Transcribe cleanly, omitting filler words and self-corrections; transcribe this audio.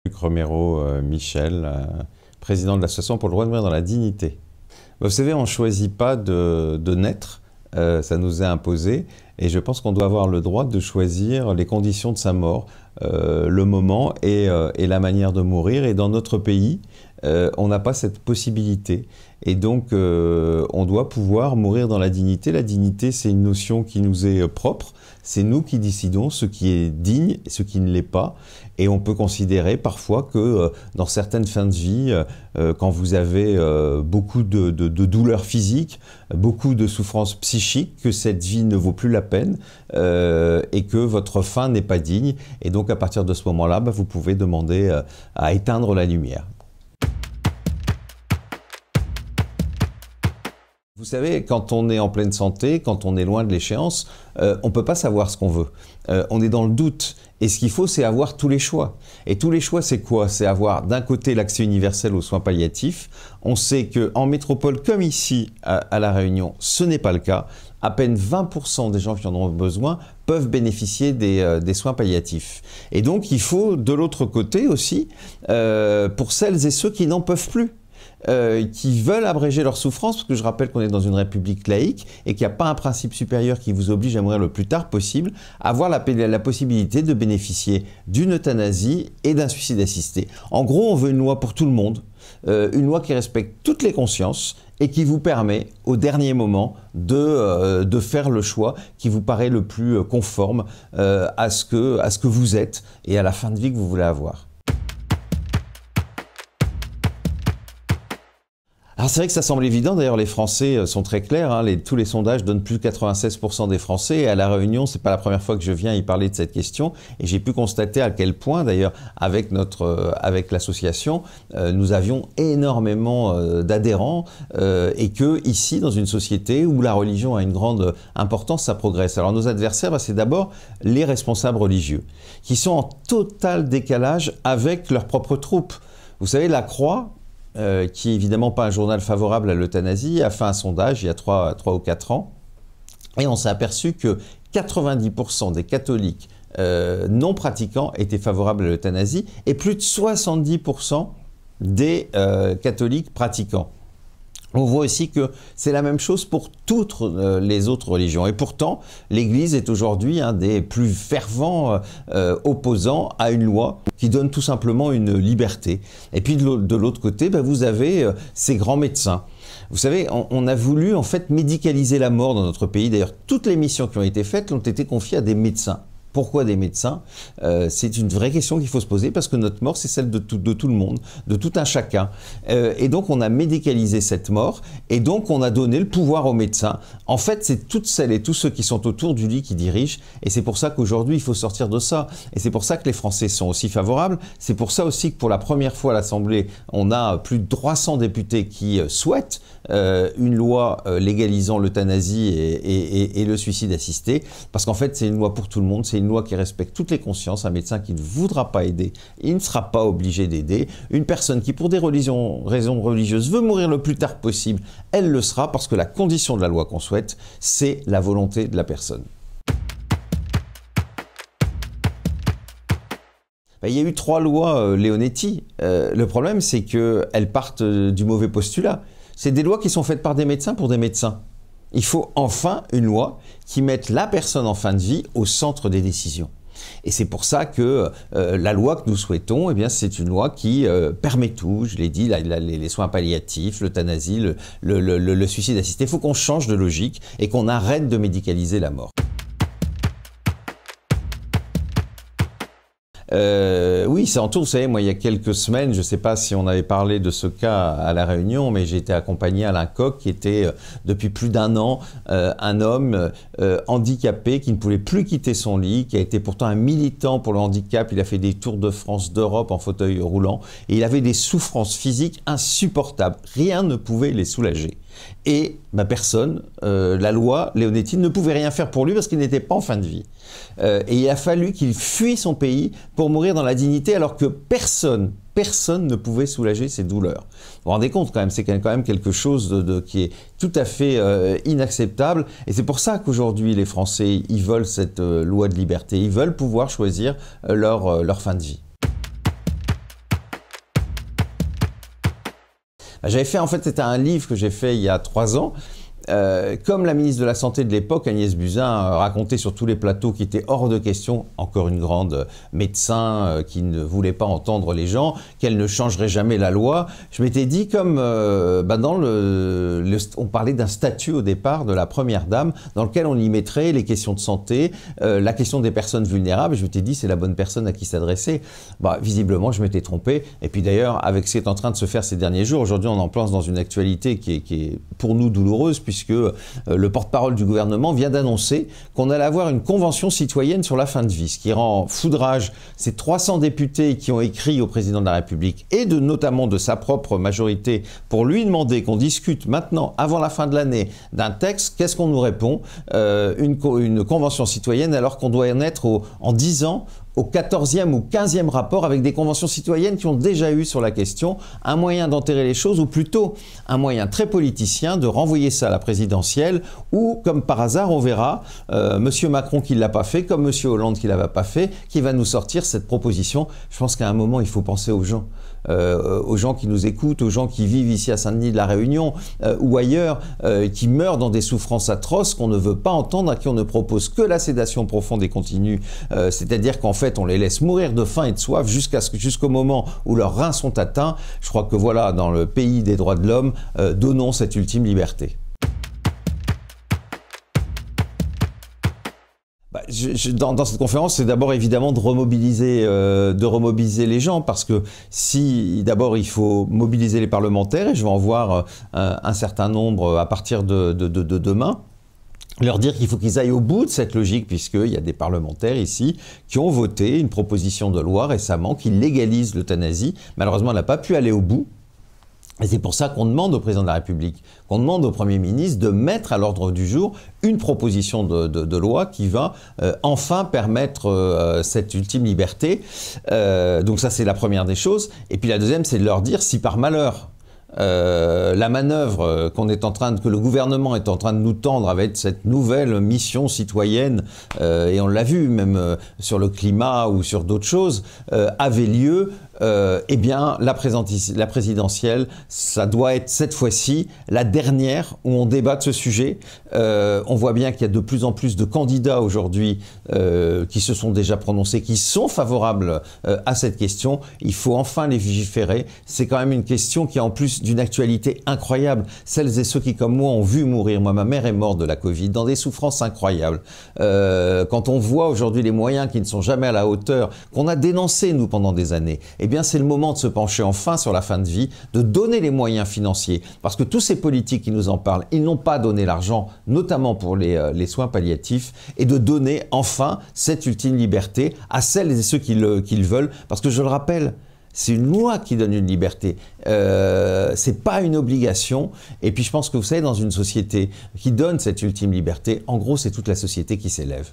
Luc Romero Michel, président de l'Association pour le droit de mourir dans la dignité. Vous savez, on ne choisit pas de naître, ça nous est imposé, et je pense qu'on doit avoir le droit de choisir les conditions de sa mort, le moment et la manière de mourir. Et dans notre pays, on n'a pas cette possibilité. Et donc, on doit pouvoir mourir dans la dignité. La dignité, c'est une notion qui nous est propre. C'est nous qui décidons ce qui est digne et ce qui ne l'est pas. Et on peut considérer parfois que dans certaines fins de vie, quand vous avez beaucoup de douleurs physiques, beaucoup de souffrances psychiques, que cette vie ne vaut plus la peine et que votre fin n'est pas digne. Et donc, à partir de ce moment-là, vous pouvez demander à éteindre la lumière. Vous savez, quand on est en pleine santé, quand on est loin de l'échéance, on ne peut pas savoir ce qu'on veut. On est dans le doute. Et ce qu'il faut, c'est avoir tous les choix. Et tous les choix, c'est quoi? C'est avoir d'un côté l'accès universel aux soins palliatifs. On sait qu'en métropole, comme ici à La Réunion, ce n'est pas le cas. À peine 20% des gens qui en ont besoin peuvent bénéficier des soins palliatifs. Et donc, il faut de l'autre côté aussi, pour celles et ceux qui n'en peuvent plus, qui veulent abréger leur souffrance, parce que je rappelle qu'on est dans une république laïque et qu'il n'y a pas un principe supérieur qui vous oblige à mourir le plus tard possible, avoir la possibilité de bénéficier d'une euthanasie et d'un suicide assisté. En gros, on veut une loi pour tout le monde, une loi qui respecte toutes les consciences et qui vous permet, au dernier moment, de faire le choix qui vous paraît le plus conforme à ce que vous êtes et à la fin de vie que vous voulez avoir. Alors c'est vrai que ça semble évident, d'ailleurs les Français sont très clairs, hein, tous les sondages donnent plus de 96% des Français, et à La Réunion, c'est pas la première fois que je viens y parler de cette question, et j'ai pu constater à quel point, d'ailleurs, avec l'association, nous avions énormément d'adhérents, et que ici, dans une société où la religion a une grande importance, ça progresse. Alors nos adversaires, c'est d'abord les responsables religieux, qui sont en total décalage avec leurs propres troupes. Vous savez, la Croix, qui est évidemment pas un journal favorable à l'euthanasie, a fait un sondage il y a 3 ou 4 ans, et on s'est aperçu que 90% des catholiques non pratiquants étaient favorables à l'euthanasie, et plus de 70% des catholiques pratiquants. On voit aussi que c'est la même chose pour toutes les autres religions. Et pourtant, l'Église est aujourd'hui un des plus fervents opposants à une loi qui donne tout simplement une liberté. Et puis de l'autre côté, vous avez ces grands médecins. Vous savez, on a voulu en fait médicaliser la mort dans notre pays. D'ailleurs, toutes les missions qui ont été faites ont été confiées à des médecins. Pourquoi des médecins? C'est une vraie question qu'il faut se poser, parce que notre mort, c'est celle de tout le monde, de tout un chacun. Et donc, on a médicalisé cette mort, et donc on a donné le pouvoir aux médecins. En fait, c'est toutes celles et tous ceux qui sont autour du lit qui dirigent, et c'est pour ça qu'aujourd'hui, il faut sortir de ça. Et c'est pour ça que les Français sont aussi favorables. C'est pour ça aussi que pour la première fois à l'Assemblée, on a plus de 300 députés qui souhaitent une loi légalisant l'euthanasie et le suicide assisté, parce qu'en fait, c'est une loi pour tout le monde. C'est une loi qui respecte toutes les consciences. Un médecin qui ne voudra pas aider, il ne sera pas obligé d'aider. Une personne qui, pour des raisons religieuses, veut mourir le plus tard possible, elle le sera, parce que la condition de la loi qu'on souhaite, c'est la volonté de la personne. Il y a eu 3 lois Leonetti. Le problème, c'est qu'elles partent du mauvais postulat. C'est des lois qui sont faites par des médecins pour des médecins. Il faut enfin une loi qui mette la personne en fin de vie au centre des décisions. Et c'est pour ça que la loi que nous souhaitons, c'est une loi qui permet tout, je l'ai dit, les soins palliatifs, l'euthanasie, le suicide assisté. Il faut qu'on change de logique et qu'on arrête de médicaliser la mort. Oui, c'est en tour. Vous savez, moi, il y a quelques semaines, je ne sais pas si on avait parlé de ce cas à La Réunion, mais j'ai été accompagné à Alain Coq, qui était depuis plus d'1 an un homme handicapé qui ne pouvait plus quitter son lit, qui a été pourtant un militant pour le handicap. Il a fait des tours de France, d'Europe en fauteuil roulant, et il avait des souffrances physiques insupportables. Rien ne pouvait les soulager. Et personne, la loi Leonetti ne pouvait rien faire pour lui parce qu'il n'était pas en fin de vie. Et il a fallu qu'il fuit son pays pour mourir dans la dignité, alors que personne ne pouvait soulager ses douleurs. Vous vous rendez compte quand même, c'est quand même quelque chose qui est tout à fait inacceptable. Et c'est pour ça qu'aujourd'hui les Français, ils veulent cette loi de liberté, ils veulent pouvoir choisir leur fin de vie. J'avais fait, en fait, c'était un livre que j'ai fait il y a 3 ans. Comme la ministre de la Santé de l'époque, Agnès Buzyn, racontait sur tous les plateaux qu'il était hors de question, encore une grande médecin qui ne voulait pas entendre les gens, qu'elle ne changerait jamais la loi. Je m'étais dit, comme on parlait d'un statut au départ de la première dame, dans lequel on y mettrait les questions de santé, la question des personnes vulnérables. Je m'étais dit, c'est la bonne personne à qui s'adresser. Visiblement, je m'étais trompé. Et puis d'ailleurs, avec ce qui est en train de se faire ces derniers jours, aujourd'hui, on en place dans une actualité qui est pour nous douloureuse, puisque le porte-parole du gouvernement vient d'annoncer qu'on allait avoir une convention citoyenne sur la fin de vie, ce qui rend foudrage ces 300 députés qui ont écrit au président de la République et notamment de sa propre majorité pour lui demander qu'on discute maintenant, avant la fin de l'année, d'un texte. Qu'est-ce qu'on nous répond? Une convention citoyenne, alors qu'on doit en être en 10 ans au 14e ou 15e rapport avec des conventions citoyennes qui ont déjà eu sur la question un moyen d'enterrer les choses, ou plutôt un moyen très politicien de renvoyer ça à la présidentielle, ou comme par hasard on verra Monsieur Macron qui ne l'a pas fait, comme Monsieur Hollande qui ne l'a pas fait, qui va nous sortir cette proposition. Je pense qu'à un moment il faut penser aux gens qui nous écoutent, aux gens qui vivent ici à Saint-Denis de la Réunion ou ailleurs, qui meurent dans des souffrances atroces qu'on ne veut pas entendre, à qui on ne propose que la sédation profonde et continue, c'est-à-dire qu'en fait on les laisse mourir de faim et de soif jusqu'au moment où leurs reins sont atteints. Je crois que voilà, dans le pays des droits de l'homme, donnons cette ultime liberté. Dans cette conférence, c'est d'abord évidemment de remobiliser les gens, parce que si d'abord il faut mobiliser les parlementaires, et je vais en voir un certain nombre à partir de demain, leur dire qu'il faut qu'ils aillent au bout de cette logique, puisqu'il y a des parlementaires ici qui ont voté une proposition de loi récemment qui légalise l'euthanasie. Malheureusement, elle n'a pas pu aller au bout. Et c'est pour ça qu'on demande au président de la République, qu'on demande au Premier ministre de mettre à l'ordre du jour une proposition de loi qui va enfin permettre cette ultime liberté. Donc ça, c'est la première des choses. Et puis la deuxième, c'est de leur dire, si par malheur, la manœuvre que le gouvernement est en train de nous tendre avec cette nouvelle mission citoyenne, et on l'a vu même sur le climat ou sur d'autres choses, avait lieu, eh bien la présidentielle, ça doit être cette fois-ci la dernière où on débat de ce sujet. On voit bien qu'il y a de plus en plus de candidats aujourd'hui qui se sont déjà prononcés, qui sont favorables à cette question. Il faut enfin les légiférer. C'est quand même une question qui est en plus d'une actualité incroyable. Celles et ceux qui, comme moi, ont vu mourir, moi ma mère est morte de la Covid, dans des souffrances incroyables. Quand on voit aujourd'hui les moyens qui ne sont jamais à la hauteur, qu'on a dénoncés nous pendant des années, eh bien c'est le moment de se pencher enfin sur la fin de vie, de donner les moyens financiers, parce que tous ces politiques qui nous en parlent, ils n'ont pas donné l'argent, notamment pour les soins palliatifs, et de donner enfin cette ultime liberté à celles et ceux qui le veulent, parce que je le rappelle, c'est une loi qui donne une liberté, c'est pas une obligation. Et puis je pense que vous savez, dans une société qui donne cette ultime liberté, en gros c'est toute la société qui s'élève.